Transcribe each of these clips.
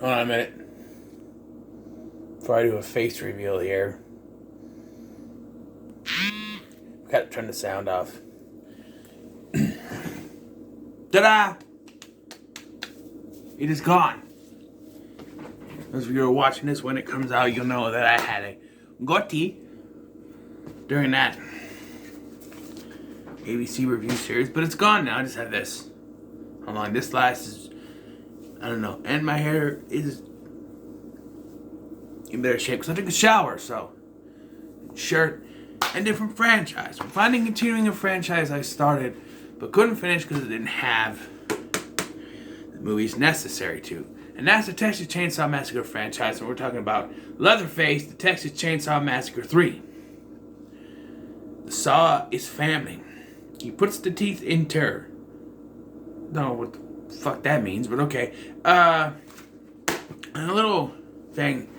Hold on a minute. Before I do a face reveal here, gotta turn the sound off. Ta-da! It is gone. As you are watching this when it comes out, you'll know that I had a goatee during that ABC review series, but it's gone now. I just have this. How long this lasts, I don't know. And my hair is in better shape because I took a shower, so shirt and different franchise. I'm finally continuing a franchise I started but couldn't finish because it didn't have the movies necessary to. And that's the Texas Chainsaw Massacre franchise, and we're talking about Leatherface, the Texas Chainsaw Massacre 3. The saw is family. He puts the teeth in terror. Don't know what the fuck that means, but okay. And a little thing,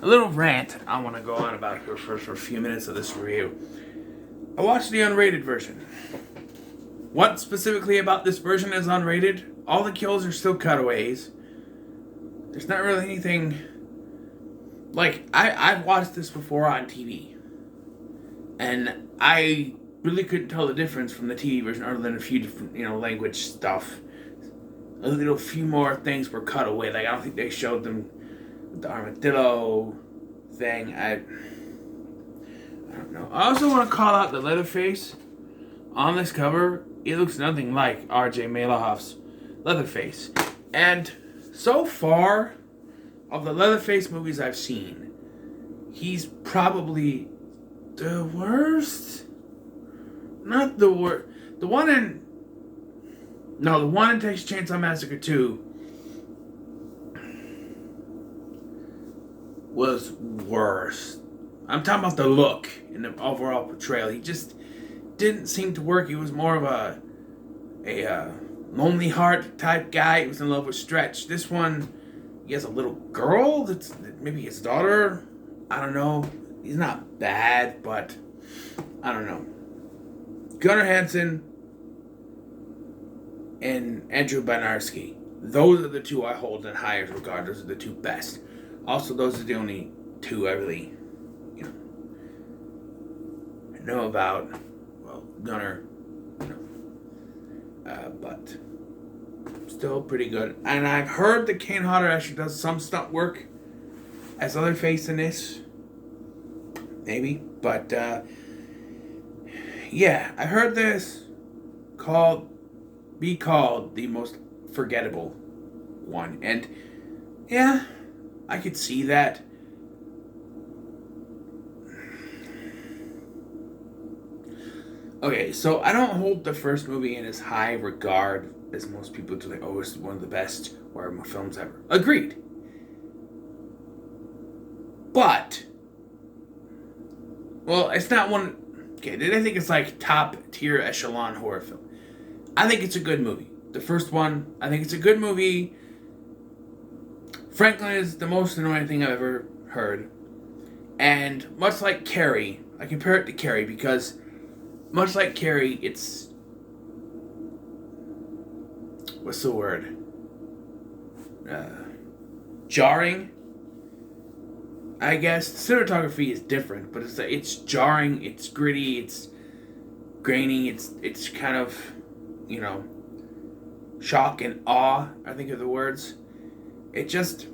a little rant I want to go on about here for a few minutes of this review. I watched the unrated version. What specifically about this version is unrated? All the kills are still cutaways. There's not really anything... Like, I've watched this before on TV. And I really couldn't tell the difference from the TV version other than a few different, language stuff. A little few more things were cut away. Like, I don't think they showed them with the armadillo thing. I don't know. I also want to call out the Leatherface on this cover. It looks nothing like R.J. Maloff's Leatherface. And so far, of the Leatherface movies I've seen, he's probably the worst? Not the worst. The one in Texas Chainsaw Massacre 2 was worse. I'm talking about the look and the overall portrayal. He just didn't seem to work. He was more of a lonely heart type guy. He was in love with Stretch. This one, he has a little girl that's maybe his daughter. I don't know. He's not bad, but I don't know. Gunnar Hansen and Andrew Banarski. Those are the two I hold in highest regard. Those are the two best. Also, those are the only two I really, know about. Well, Gunnar, but still pretty good. And I've heard that Kane Hodder actually does some stunt work as Leatherface in this. Maybe, but yeah, I heard this be called the most forgettable one, and yeah, I could see that. Okay, so I don't hold the first movie in as high regard as most people do. Like, oh, it's one of the best horror films ever. Agreed. But, well, it's not one. Okay, I think it's like top tier echelon horror film. I think it's a good movie. The first one, I think it's a good movie. Franklin is the most annoying thing I've ever heard. And much like Carrie, I compare it to Carrie because much like Carrie, it's... What's the word? Jarring, I guess. The cinematography is different, but it's jarring, it's gritty, it's grainy, it's kind of, shock and awe, I think are the words. It just...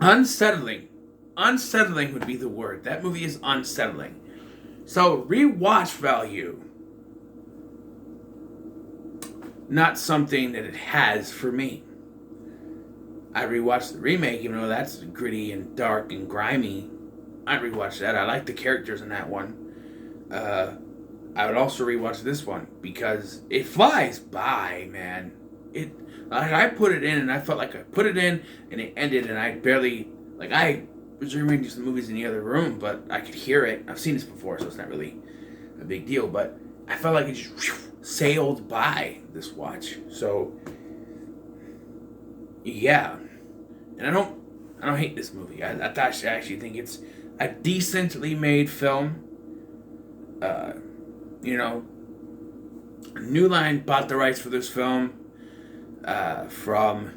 Unsettling. Unsettling would be the word. That movie is unsettling. So, rewatch value. Not something that it has for me. I rewatched the remake, even though that's gritty and dark and grimy. I rewatched that. I like the characters in that one. I would also rewatch this one because it flies by, man. I put it in and I felt like I put it in and it ended and I barely, I was reading some movies in the other room, but I could hear it. I've seen this before, so it's not really a big deal, but I felt like it just sailed by this watch. So, yeah. And I don't hate this movie. I actually think it's a decently made film. New Line bought the rights for this film from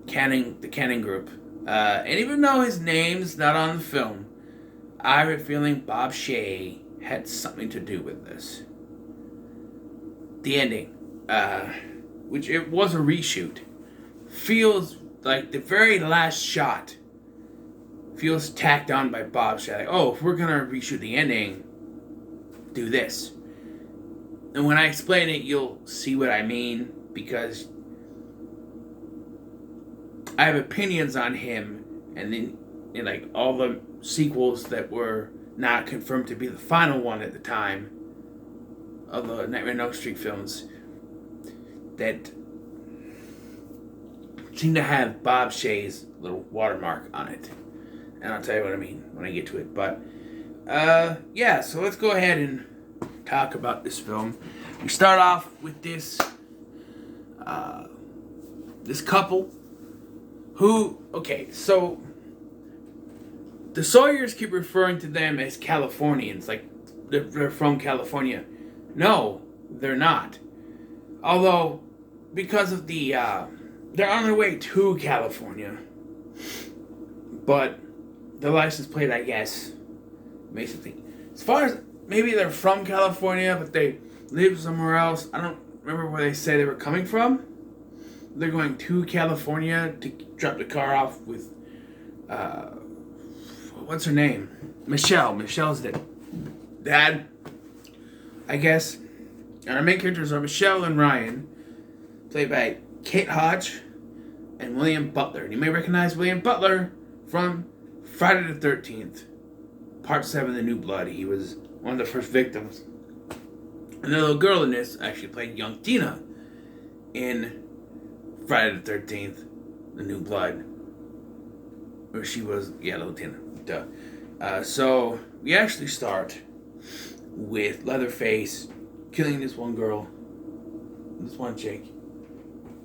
the Cannon Group. And even though his name's not on the film, I have a feeling Bob Shaye had something to do with this. The ending, which it was a reshoot, feels like the very last shot feels tacked on by Bob Shaye. Like, oh, if we're gonna reshoot the ending, do this. And when I explain it, you'll see what I mean, because I have opinions on him, and then in like all the sequels that were not confirmed to be the final one at the time of the Nightmare on Elm Street films that seem to have Bob Shaye's little watermark on it. And I'll tell you what I mean when I get to it. But, yeah, so let's go ahead and talk about this film. We start off with this couple who, okay, so the Sawyers keep referring to them as Californians, like they're from California. No, they're not. Although, because of the, they're on their way to California, but the license plate, I guess, makes it think. As far as, maybe they're from California, but they live somewhere else. I don't remember where they say they were coming from. They're going to California to drop the car off with, what's her name? Michelle. Michelle's dad, I guess. And our main characters are Michelle and Ryan, played by Kate Hodge and William Butler. And you may recognize William Butler from Friday the 13th, Part 7, The New Blood. He was one of the first victims. And the little girl in this actually played young Tina in Friday the 13th, The New Blood. Or she was, yeah, little Tina. Duh. So, we actually start with Leatherface killing this one girl, this one chick,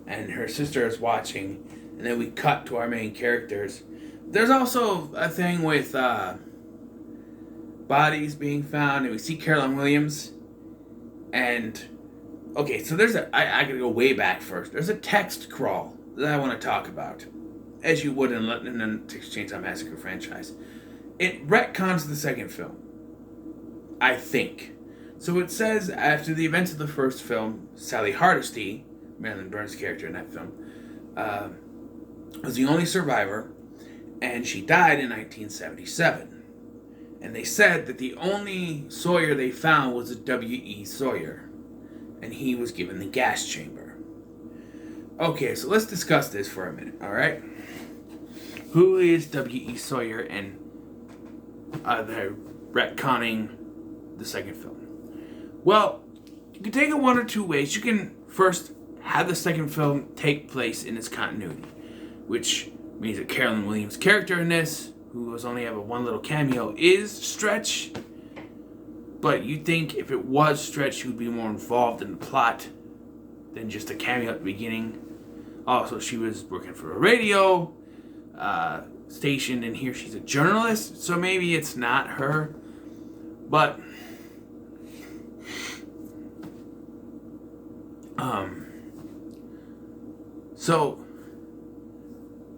and her sister is watching, and then we cut to our main characters. There's also a thing with bodies being found, and we see Carolyn Williams, and okay, so there's I gotta go way back first. There's a text crawl that I want to talk about, as you would in the Texas Chainsaw Massacre franchise. It retcons the second film, I think. So it says, after the events of the first film, Sally Hardesty, Marilyn Burns' character in that film, was the only survivor, and she died in 1977. And they said that the only Sawyer they found was a W.E. Sawyer, and he was given the gas chamber. Okay, so let's discuss this for a minute, alright? Who is W.E. Sawyer, and they're retconning the second film? Well, you can take it one or two ways. You can first have the second film take place in its continuity, which means that Carolyn Williams' character in this, who was only have a one little cameo, is Stretch. But you think if it was Stretch, she would be more involved in the plot than just a cameo at the beginning. Also, she was working for a radio station, and here she's a journalist, so maybe it's not her. But so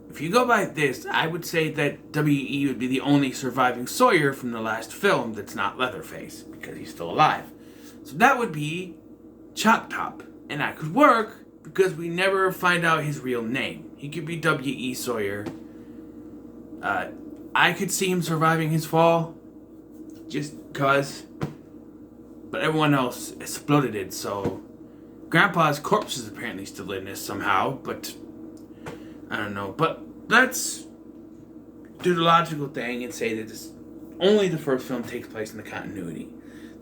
if you go by this, I would say that W.E. would be the only surviving Sawyer from the last film that's not Leatherface, because he's still alive. So that would be Chop Top. And that could work because we never find out his real name. He could be W.E. Sawyer. I could see him surviving his fall just because, but everyone else exploded it, so Grandpa's corpse is apparently still in this somehow, but I don't know. But let's do the logical thing and say that only the first film takes place in the continuity.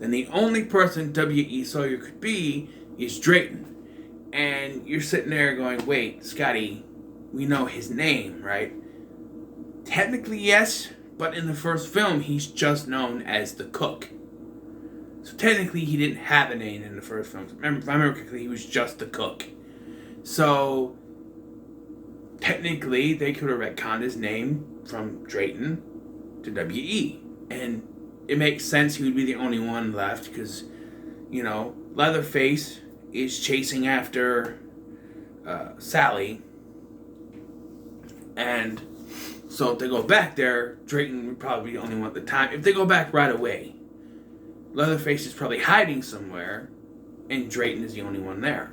Then the only person W.E. Sawyer could be is Drayton. And you're sitting there going, wait, Scotty, we know his name, right? Technically, yes, but in the first film, he's just known as the cook. So technically, he didn't have a name in the first film. If I remember correctly, he was just the cook. So technically, they could have retconned his name from Drayton to W.E. And it makes sense he would be the only one left because, you know, Leatherface is chasing after Sally. And so if they go back there, Drayton would probably be the only one at the time. If they go back right away, Leatherface is probably hiding somewhere, and Drayton is the only one there.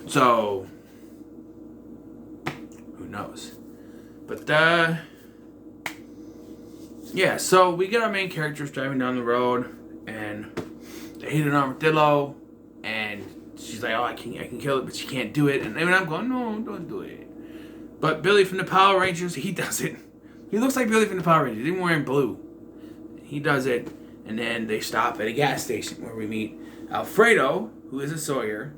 So, who knows? But, yeah, so we get our main characters driving down the road, and they hit an armadillo, and she's like, oh, I can kill it, but she can't do it. And I'm going, no, don't do it. But Billy from the Power Rangers, he does it. He looks like Billy from the Power Rangers, even wearing blue. He does it, and then they stop at a gas station where we meet Alfredo, who is a Sawyer.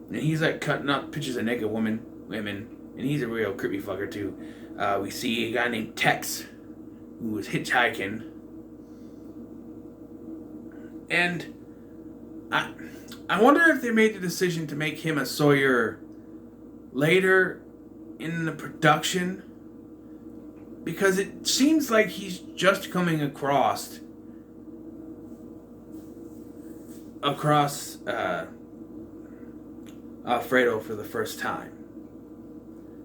And he's like cutting up pictures of naked women, and he's a real creepy fucker too. We see a guy named Tex, who was hitchhiking. And I wonder if they made the decision to make him a Sawyer later in the production, because it seems like he's just coming across Alfredo for the first time.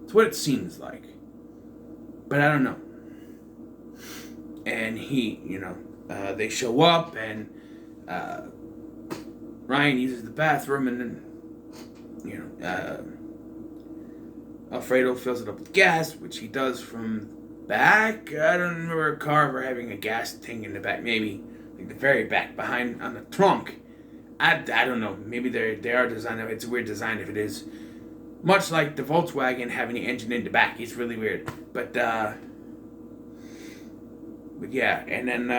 It's what it seems like, but I don't know. And he, they show up, and Ryan uses the bathroom, and then, Alfredo fills it up with gas, which he does from back. I don't remember a car ever having a gas tank in the back. Maybe like the very back, behind on the trunk. I don't know. Maybe they are designed. It's a weird design if it is. Much like the Volkswagen having the engine in the back. It's really weird. But yeah, and then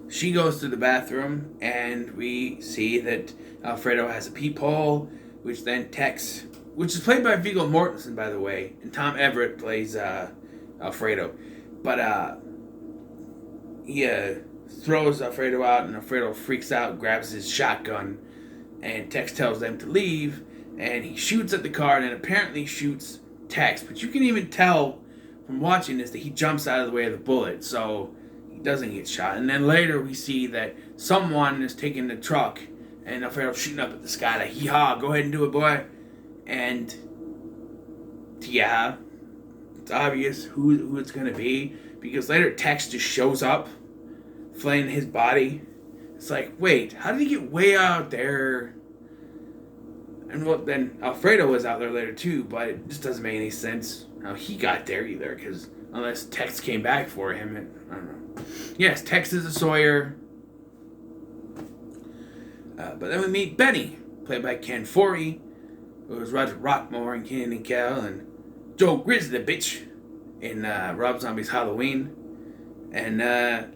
she goes to the bathroom, and we see that Alfredo has a peephole, which then Tex, which is played by Viggo Mortensen, by the way, and Tom Everett plays Alfredo. But he throws Alfredo out, and Alfredo freaks out, grabs his shotgun, and Tex tells them to leave, and he shoots at the car, and then apparently shoots Tex. But you can even tell from watching this that he jumps out of the way of the bullet, so he doesn't get shot. And then later we see that someone is taking the truck, and Alfredo's shooting up at the sky like, hee-haw, go ahead and do it, boy. And yeah, it's obvious who it's going to be, because later Tex just shows up, flaying his body. It's like, wait, how did he get way out there? And well, then Alfredo was out there later too, but it just doesn't make any sense how he got there either, because unless Tex came back for him, I don't know. Yes, Tex is a Sawyer. But then we meet Benny, played by Ken Foree, who was Roger Rockmore in Kenan and Kel, and Joe Grizzly bitch in Rob Zombie's Halloween. And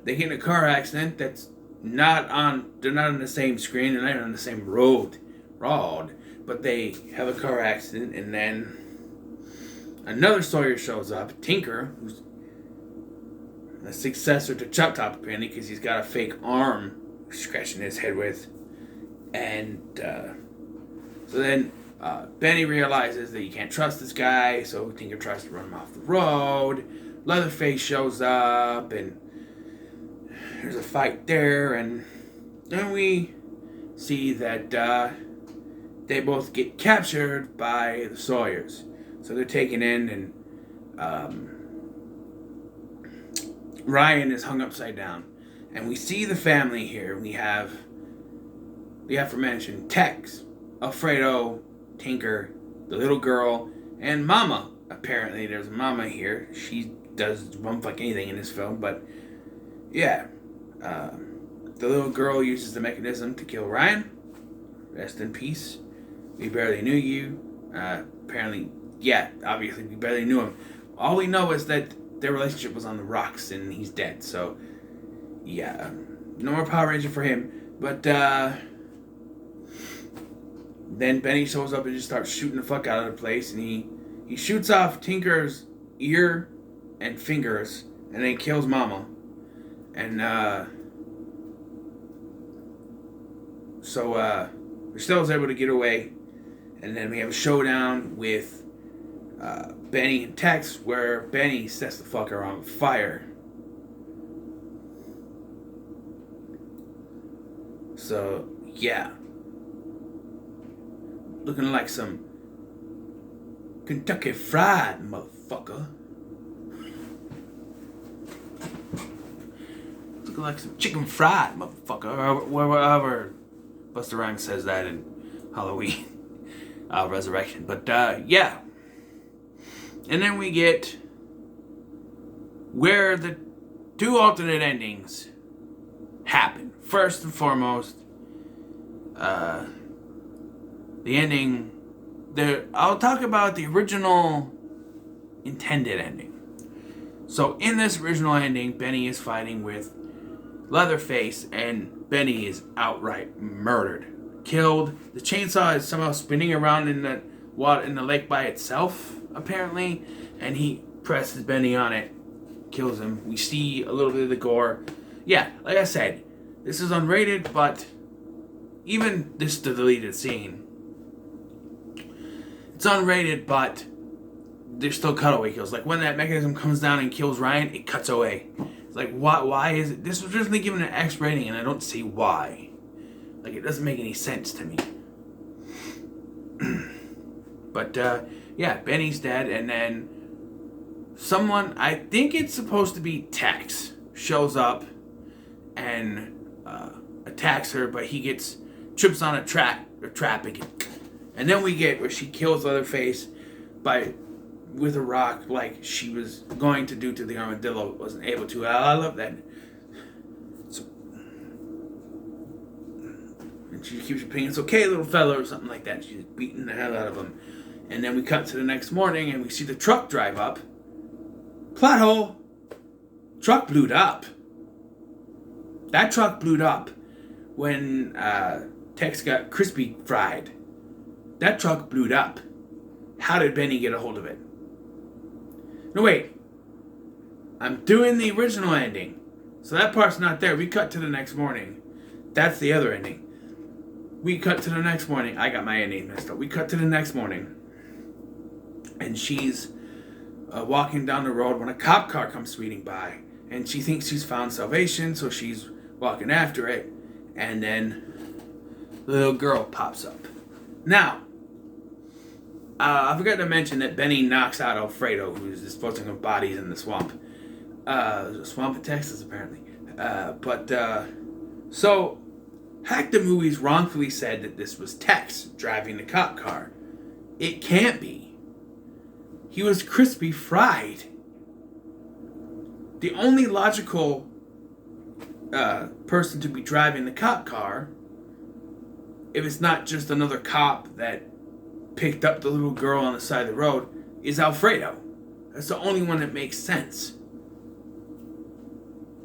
they get in a car accident that's they're not on the same screen, they're not on the same road, but they have a car accident, and then another Sawyer shows up, Tinker, who's a successor to Chop Top apparently, because he's got a fake arm scratching his head with. And so then Benny realizes that you can't trust this guy, so Tinker tries to run him off the road. Leatherface shows up, and there's a fight there, and then we see that they both get captured by the Sawyers. So they're taken in, and Ryan is hung upside down. And we see the family here. We have the aforementioned Tex, Alfredo, Tinker, the little girl, and Mama. Apparently there's a Mama here. She does bumfuck anything in this film, but yeah. The little girl uses the mechanism to kill Ryan. Rest in peace. We barely knew you. Apparently, yeah, obviously we barely knew him. All we know is that their relationship was on the rocks and he's dead. So, yeah, no more Power Ranger for him. But then Benny shows up and just starts shooting the fuck out of the place, and he shoots off Tinker's ear and fingers, and then kills Mama. And so Rostel's able to get away, and then we have a showdown with Benny and Tex, where Benny sets the fucker on fire. So Yeah. Looking like some Kentucky Fried, motherfucker. Looking like some chicken fried, motherfucker. Or whatever Busta Rhymes says that in Halloween Resurrection. But, yeah. And then we get where the two alternate endings happen. First and foremost, the ending. I'll talk about the original intended ending. So in this original ending, Benny is fighting with Leatherface, and Benny is outright murdered, killed. The chainsaw is somehow spinning around in the lake by itself, apparently, and he presses Benny on it, kills him. We see a little bit of the gore. Yeah, like I said, this is unrated, but even this deleted scene, it's unrated, but there's still cutaway kills. Like when that mechanism comes down and kills Ryan, it cuts away. It's like, why is it? This was originally given an X rating, and I don't see why. Like, it doesn't make any sense to me. But, yeah, Benny's dead, and then someone, I think it's supposed to be Tex, shows up and attacks her, but he trips on a trap again. And then we get where she kills Leatherface with a rock, like she was going to do to the armadillo, but wasn't able to. I love that. So, and she keeps repeating, "It's okay, little fella," or something like that. She's beating the hell out of him. And then we cut to the next morning, and we see the truck drive up. Plot hole. Truck blew up. That truck blew up when Tex got crispy fried. That truck blew up. How did Benny get a hold of it? No, wait. I'm doing the original ending. So that part's not there. We cut to the next morning. That's the other ending. We cut to the next morning. I got my ending messed up. We cut to the next morning. And she's walking down the road when a cop car comes speeding by. And she thinks she's found salvation, so she's walking after it. And then the little girl pops up. Now, I forgot to mention that Benny knocks out Alfredo, who's disposing of bodies in the swamp. Swamp in Texas, apparently. So, Hack the Movies wrongfully said that this was Tex driving the cop car. It can't be. He was crispy fried. The only logical person to be driving the cop car, if it's not just another cop that picked up the little girl on the side of the road, is Alfredo. That's the only one that makes sense.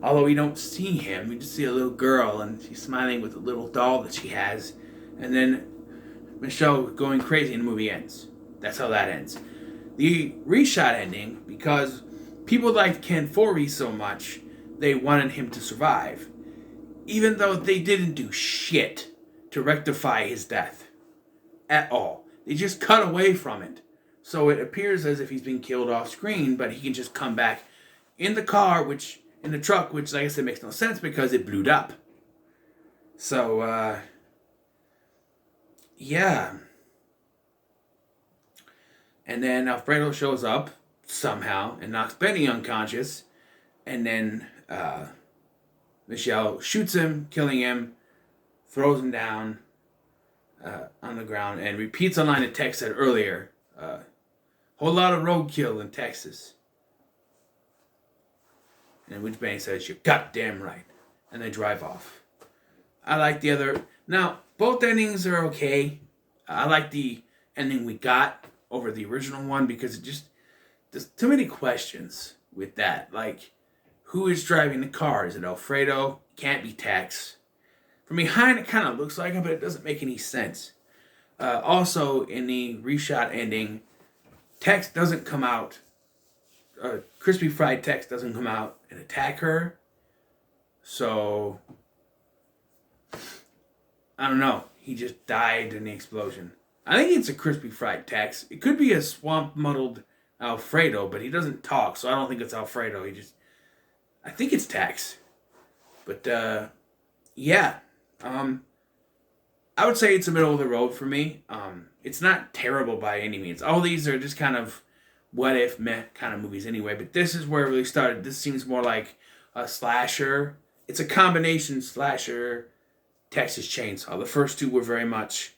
Although we don't see him, we just see a little girl, and she's smiling with a little doll that she has, and then Michelle going crazy and the movie ends. That's how that ends. The reshot ending, because people liked Ken Foree so much, they wanted him to survive. Even though they didn't do shit to rectify his death. At all. They just cut away from it. So it appears as if he's been killed off screen, but he can just come back in the car, in the truck, which, like I said, makes no sense because it blew up. So, yeah. And then Alfredo shows up somehow and knocks Benny unconscious. And then Michelle shoots him, killing him, throws him down on the ground, and repeats a line that Tex said earlier. Whole lot of roadkill in Texas. And which Benny says, "You're goddamn right." And they drive off. I like the other. Now, both endings are okay. I like the ending we got over the original one because there's too many questions with that. Like, who is driving the car? Is it Alfredo? Can't be Tex. From behind, it kind of looks like him, but it doesn't make any sense. Also, in the reshot ending, Tex doesn't come out. Crispy fried Tex doesn't come out and attack her. So, I don't know. He just died in the explosion. I think it's a crispy fried Tex. It could be a swamp muddled Alfredo, but he doesn't talk, so I don't think it's Alfredo. I think it's Tex. But, yeah. I would say it's a middle of the road for me. It's not terrible by any means. All these are just kind of what if meh kind of movies anyway. But this is where it really started. This seems more like a slasher. It's a combination slasher, Texas Chainsaw. The first two were very much,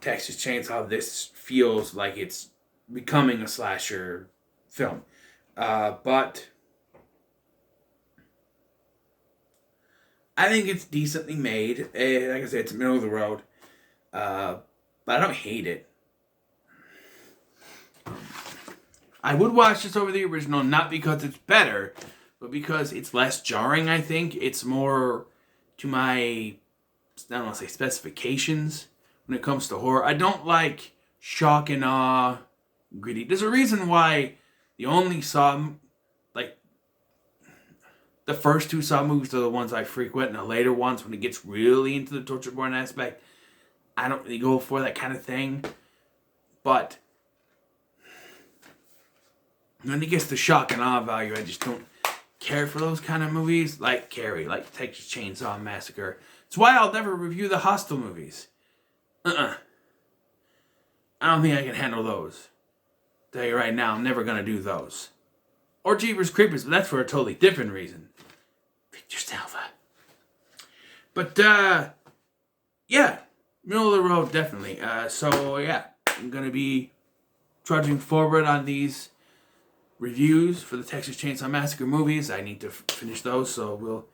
Texas Chainsaw. This feels like it's becoming a slasher film. But I think it's decently made. Like I said, it's middle of the road. But I don't hate it. I would watch this over the original, not because it's better, but because it's less jarring, I think. It's more to my, I don't want to say specifications when it comes to horror. I don't like shock and awe, gritty. There's a reason why the only Saw, like, the first two Saw movies are the ones I frequent, and the later ones, when it gets really into the torture porn aspect, I don't really go for that kind of thing. But when it gets to shock and awe value, I just don't care for those kind of movies. Like Carrie, like Texas Chainsaw Massacre. It's why I'll never review the Hostel movies. I don't think I can handle those. Tell you right now, I'm never going to do those. Or Jeepers Creepers, but that's for a totally different reason. Victor Salva. But, yeah. Middle of the road, definitely. So, yeah. I'm going to be trudging forward on these reviews for the Texas Chainsaw Massacre movies. I need to finish those, so we'll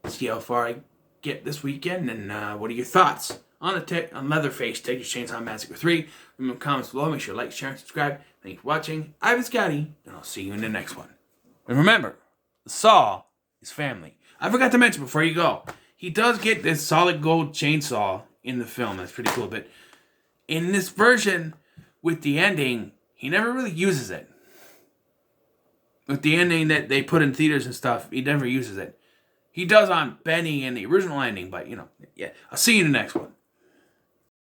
see how far I get this weekend. And what are your thoughts on on Leatherface, Texas Chainsaw Massacre 3? Leave them comments below. Make sure to like, share, and subscribe. Thank you for watching. I've been Scotty, and I'll see you in the next one. And remember, the Saw is family. I forgot to mention before you go, he does get this solid gold chainsaw in the film. That's pretty cool. But in this version, with the ending, he never really uses it. With the ending that they put in theaters and stuff, he never uses it. He does on Benny in the original ending, but, yeah. I'll see you in the next one.